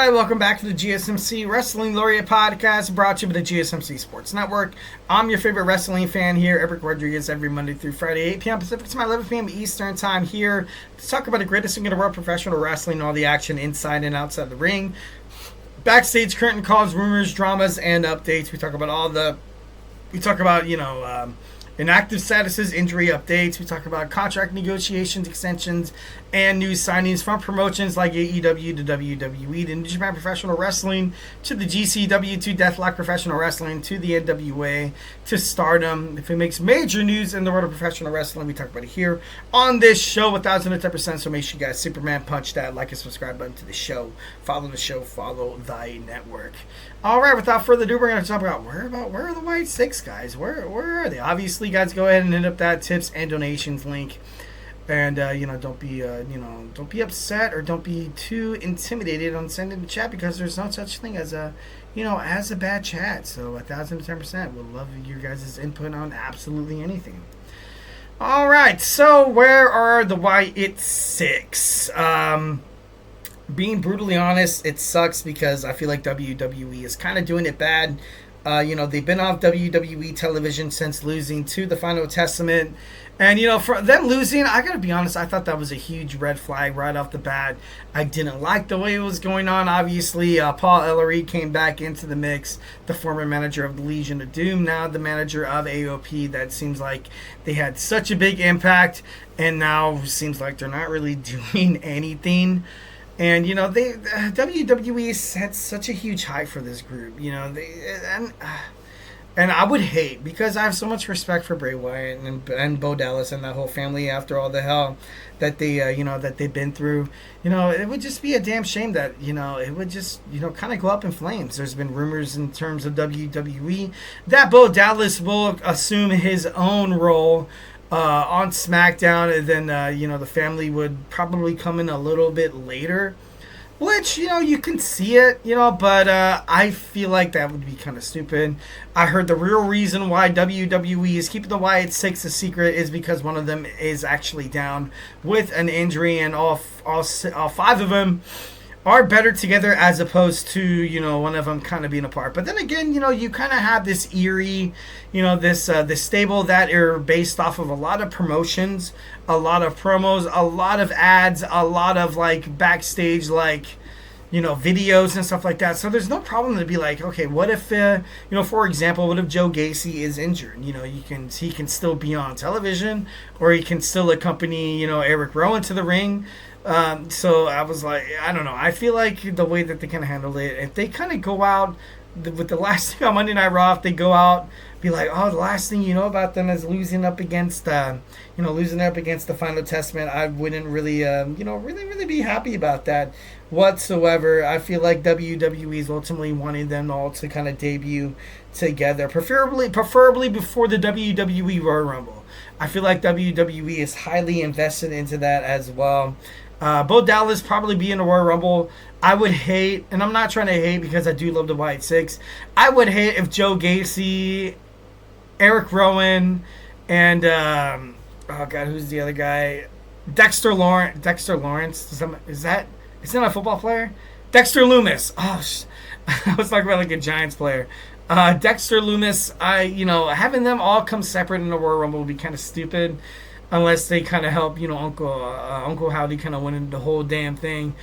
right, welcome back to the GSMC Wrestling Laureate podcast, brought to you by the GSMC Sports Network. I'm your favorite wrestling fan here, Eric Rodriguez, every Monday through Friday, 8 p.m. Pacific time, 11 p.m. Eastern time here to talk about the greatest thing in the world, professional wrestling, all the action inside and outside the ring, backstage curtain calls, rumors, dramas, and updates. We talk about inactive statuses, injury updates. We talk about contract negotiations, extensions, and new signings from promotions like AEW to WWE to New Japan Professional Wrestling to the GCW to Deathlock Professional Wrestling to the NWA to Stardom. If it makes major news in the world of professional wrestling, we talk about it here on this show, 1010%. So make sure you guys Superman punch that like and subscribe button to the show. Follow the show, follow thy network. All right, without further ado, we're going to talk about where are the Wyatt Sicks guys? Where are they? Obviously, guys, go ahead and hit up that tips and donations link, and don't be upset or don't be too intimidated on sending the chat, because there's no such thing as a bad chat. So 1010%. We'll love your guys' input on absolutely anything. All right, so where are the Wyatt Sicks? Being brutally honest, it sucks because I feel like WWE is kind of doing it bad. They've been off WWE television since losing to the Final Testament. And, for them losing, I got to be honest, I thought that was a huge red flag right off the bat. I didn't like the way it was going on. Obviously, Paul Ellery came back into the mix, the former manager of the Legion of Doom, now the manager of AOP. That seems like they had such a big impact, and now seems like they're not really doing anything. And, WWE had such a huge hype for this group, and I would hate, because I have so much respect for Bray Wyatt and Bo Dallas and that whole family after all the hell that that they've been through. It would just be a damn shame that, it would just, kind of go up in flames. There's been rumors in terms of WWE that Bo Dallas will assume his own role on SmackDown, and then the family would probably come in a little bit later, which you can see it, but I feel like that would be kind of stupid. I heard the real reason why WWE is keeping the Wyatt Sicks a secret is because one of them is actually down with an injury, and all five of them are better together as opposed to, one of them kind of being apart. But then again, you kind of have this eerie, this stable that are based off of a lot of promotions, a lot of promos, a lot of ads, a lot of backstage videos and stuff like that. So there's no problem to be like, okay, what if for example, what if Joe Gacy is injured? He can still be on television, or he can still accompany Eric Rowan to the ring. So I was like, I don't know. I feel like the way that they kind of handled it, if they kind of go out with the last thing on Monday Night Raw, if they go out, be like, oh, the last thing you know about them is losing up against the Final Testament, I wouldn't really, really be happy about that whatsoever. I feel like WWE is ultimately wanting them all to kind of debut together, preferably before the WWE Royal Rumble. I feel like WWE is highly invested into that as well. Bo Dallas probably be in the Royal Rumble. I would hate, and I'm not trying to hate because I do love the Wyatt Sicks, I would hate if Joe Gacy, Eric Rowan, and who's the other guy? Dexter Lawrence. Is that a football player? Dexter Lumis. I was talking about like a Giants player. Dexter Lumis. Having them all come separate in the Royal Rumble would be kind of stupid, unless they kind of help, Uncle Howdy kind of win into the whole damn thing.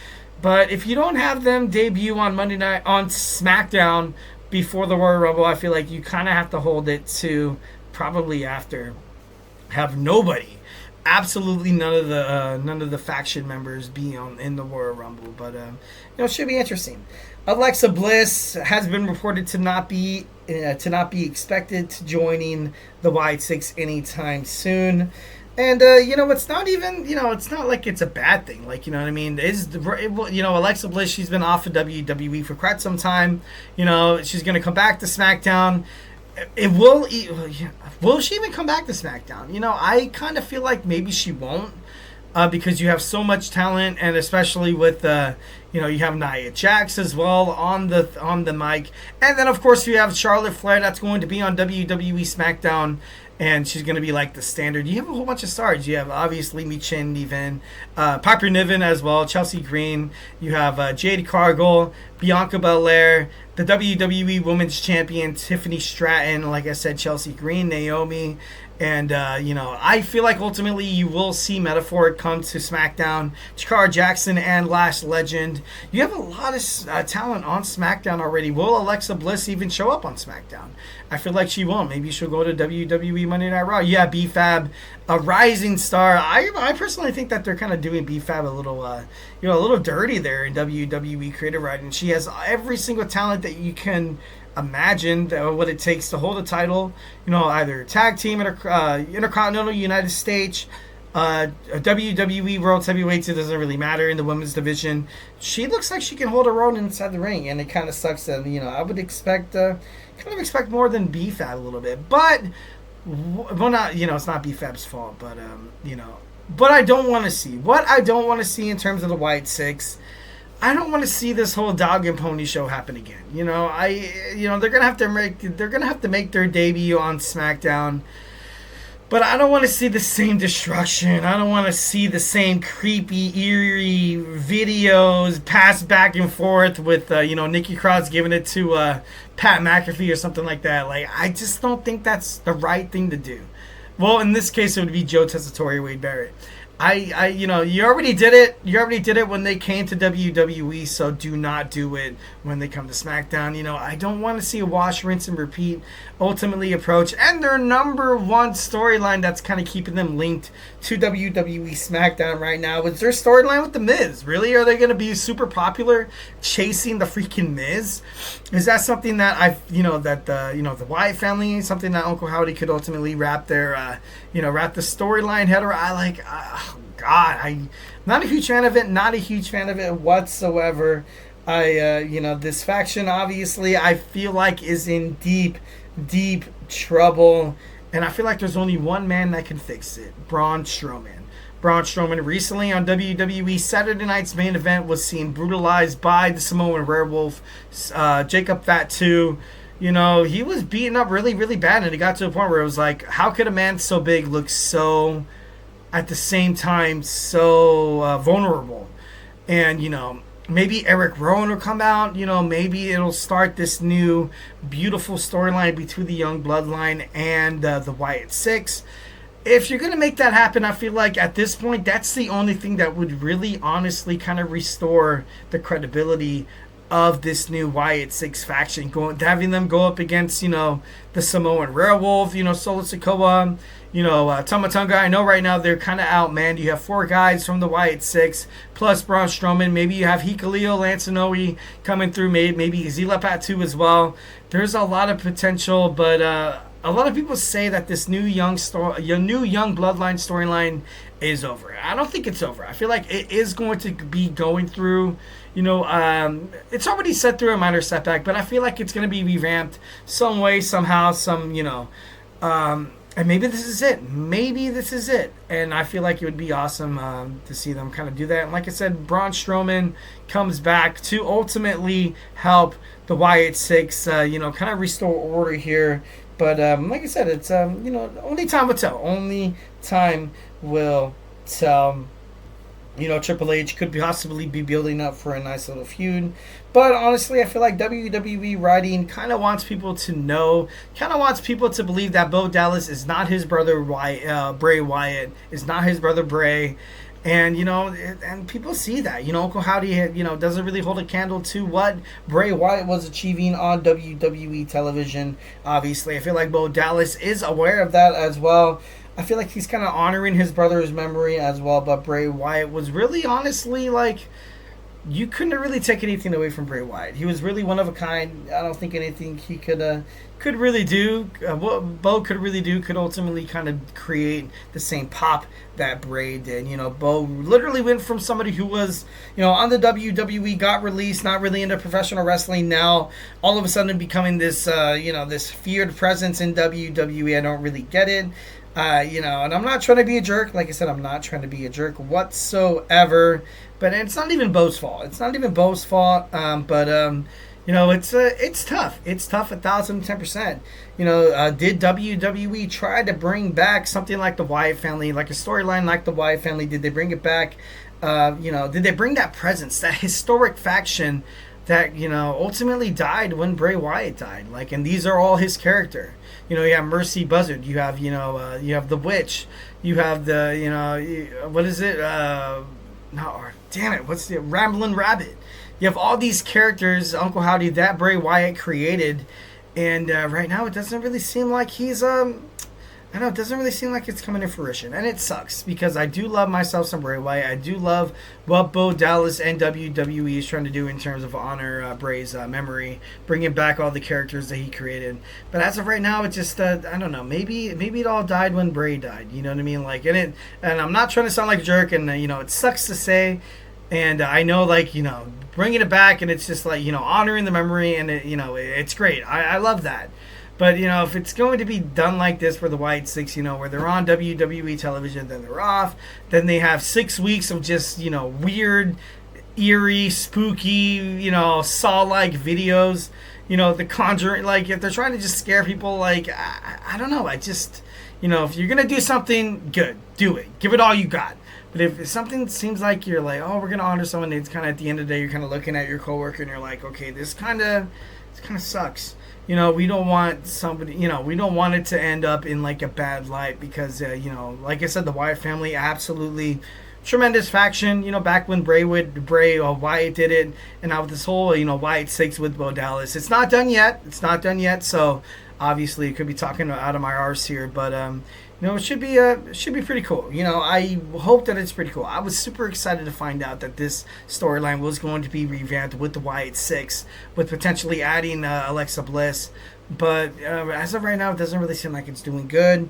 But if you don't have them debut on Monday night on SmackDown before the Royal Rumble, I feel like you kind of have to hold it to probably after. Have nobody, absolutely none of the faction members be in the Royal Rumble. But it should be interesting. Alexa Bliss has been reported to not be expected to joining the Wyatt Sicks anytime soon. And, it's not even, it's not like it's a bad thing. Like, you know what I mean? Alexa Bliss, she's been off of WWE for quite some time. She's going to come back to SmackDown. Will she even come back to SmackDown? I kind of feel like maybe she won't. because you have so much talent, and especially with you have Nia Jax as well on the mic, and then of course you have Charlotte Flair that's going to be on WWE SmackDown. And she's going to be like the standard. You have a whole bunch of stars. You have obviously Michin Niven, Piper Niven as well, Chelsea Green. You have Jade Cargill, Bianca Belair, the WWE Women's Champion Tiffany Stratton. Like I said, Chelsea Green, Naomi. And, I feel like ultimately you will see Metaphor come to SmackDown. Chikara Jackson and Lash Legend. You have a lot of talent on SmackDown already. Will Alexa Bliss even show up on SmackDown? I feel like she won't. Maybe she'll go to WWE Monday Night Raw. Yeah, B-Fab, a rising star. I personally think that they're kind of doing B-Fab a little dirty there in WWE creative writing. She has every single talent that you can imagine what it takes to hold a title, either tag team, Intercontinental, United States, WWE World Heavyweights. It doesn't really matter in the women's division. She looks like she can hold her own inside the ring, and it kind of sucks that I would expect more than B-Fab a little bit, but not it's not B-Fab's fault, but but I don't want to see what I don't want to see in terms of the Wyatt Sicks. I don't want to see this whole dog and pony show happen again. They're gonna have to make their debut on SmackDown, but I don't want to see the same destruction. I don't want to see the same creepy, eerie videos passed back and forth with Nikki Cross giving it to Pat McAfee or something like that. Like, I just don't think that's the right thing to do. Well, in this case, it would be Joe Tessitore, Wade Barrett. You already did it. You already did it when they came to WWE, so do not do it when they come to SmackDown. I don't want to see a wash, rinse, and repeat ultimately approach. And their number one storyline that's kind of keeping them linked to WWE SmackDown right now is their storyline with The Miz. Really? Are they going to be super popular chasing the freaking Miz? Is that something that the Wyatt family, something that Uncle Howdy could ultimately wrap the storyline head around? I'm not a huge fan of it. Not a huge fan of it whatsoever. This faction obviously I feel like is in deep, deep trouble, and I feel like there's only one man that can fix it: Bron Strowman. Bron Strowman recently on WWE Saturday Night's Main Event was seen brutalized by the Samoan Werewolf, Jakob Fatu. He was beaten up really, really bad, and it got to a point where it was like, how could a man so big look so, at the same time, so vulnerable? And, maybe Eric Rowan will come out. Maybe it'll start this new beautiful storyline between the young Bloodline and the Wyatt Sicks. If you're going to make that happen, I feel like at this point, that's the only thing that would really honestly kind of restore the credibility of this new Wyatt Sicks faction, having them go up against, the Samoan Werewolf, Solo Sikoa, Tama Tonga. I know right now they're kind of outmanned. You have 4 guys from the Wyatt Sicks, plus Braun Strowman. Maybe you have Hikuleo, Lance Inoue coming through, maybe Zila Patu as well. There's a lot of potential, but a lot of people say that this new young Bloodline storyline is over. I don't think it's over. I feel like it is going to be going through, it's already set through a minor setback, but I feel like it's going to be revamped some way, somehow, and maybe this is it. Maybe this is it. And I feel like it would be awesome to see them kind of do that. And like I said, Braun Strowman comes back to ultimately help the Wyatt Sicks, kind of restore order here. But like I said, it's, only time will tell. Only time will tell. Triple H could possibly be building up for a nice little feud. But honestly, I feel like WWE writing kind of wants people to know, kind of wants people to believe that Bo Dallas is not his brother Bray Wyatt, is not his brother Bray. And, and people see that. Uncle Howdy, doesn't really hold a candle to what Bray Wyatt was achieving on WWE television, obviously. I feel like Bo Dallas is aware of that as well. I feel like he's kind of honoring his brother's memory as well, but Bray Wyatt was really, honestly, like, you couldn't really take anything away from Bray Wyatt. He was really one of a kind. I don't think anything he could really do, what Bo could really do, could ultimately kind of create the same pop that Bray did. Bo literally went from somebody who was, on the WWE, got released, not really into professional wrestling, now all of a sudden becoming this, this feared presence in WWE. I don't really get it. And I'm not trying to be a jerk. Like I said, I'm not trying to be a jerk whatsoever. But it's not even Bo's fault. It's it's tough. It's tough 1,010%. Did WWE try to bring back something like the Wyatt family, like a storyline like the Wyatt family? Did they bring it back? Did they bring that presence, that historic faction that, ultimately died when Bray Wyatt died? And these are all his character. You have Mercy Buzzard. You have, you have the Witch. You have what is it? What's the Ramblin' Rabbit? You have all these characters, Uncle Howdy, that Bray Wyatt created, and right now it doesn't really seem like he's it doesn't really seem like it's coming to fruition, and it sucks because I do love myself some Bray Wyatt. I do love what Bo Dallas and WWE is trying to do in terms of honor Bray's memory, bringing back all the characters that he created. But as of right now, it just I don't know. Maybe it all died when Bray died. You know what I mean? And I'm not trying to sound like a jerk, and it sucks to say. And I know, bringing it back, and it's just honoring the memory, and it's great. I love that. But if it's going to be done like this for the Wyatt Sicks, where they're on WWE television, then they're off, then they have 6 weeks of just weird, eerie, spooky, Saw-like videos. The Conjuring. If they're trying to just scare people, I don't know. I just if you're gonna do something good, do it. Give it all you got. But if something seems like you're we're going to honor someone, it's kind of at the end of the day, you're kind of looking at your coworker and you're like, okay, this kind of sucks. We don't want somebody, we don't want it to end up in a bad light because, like I said, the Wyatt family, absolutely tremendous faction, back when Wyatt did it. And now with this whole, Wyatt Sicks with Bo Dallas. It's not done yet. So obviously it could be talking out of my arse here, but, it should be pretty cool. I hope that it's pretty cool. I was super excited to find out that this storyline was going to be revamped with the Wyatt Sicks, with potentially adding Alexa Bliss. But as of right now, it doesn't really seem like it's doing good.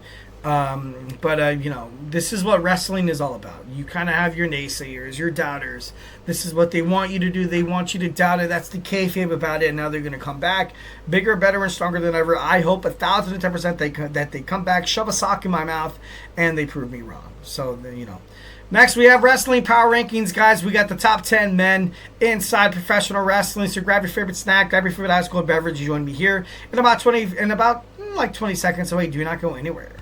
This is what wrestling is all about. You kind of have your naysayers, your doubters. This is what they want you to do. They want you to doubt it. That's the kayfabe about it. And now they're going to come back bigger, better, and stronger than ever. I hope 1,010% that they come back, shove a sock in my mouth, and they prove me wrong. So, Next, we have wrestling power rankings, guys. We got the top 10 men inside professional wrestling. So grab your favorite snack, grab your favorite ice cold beverage. You join me here in about 20 seconds. So wait, do not go anywhere.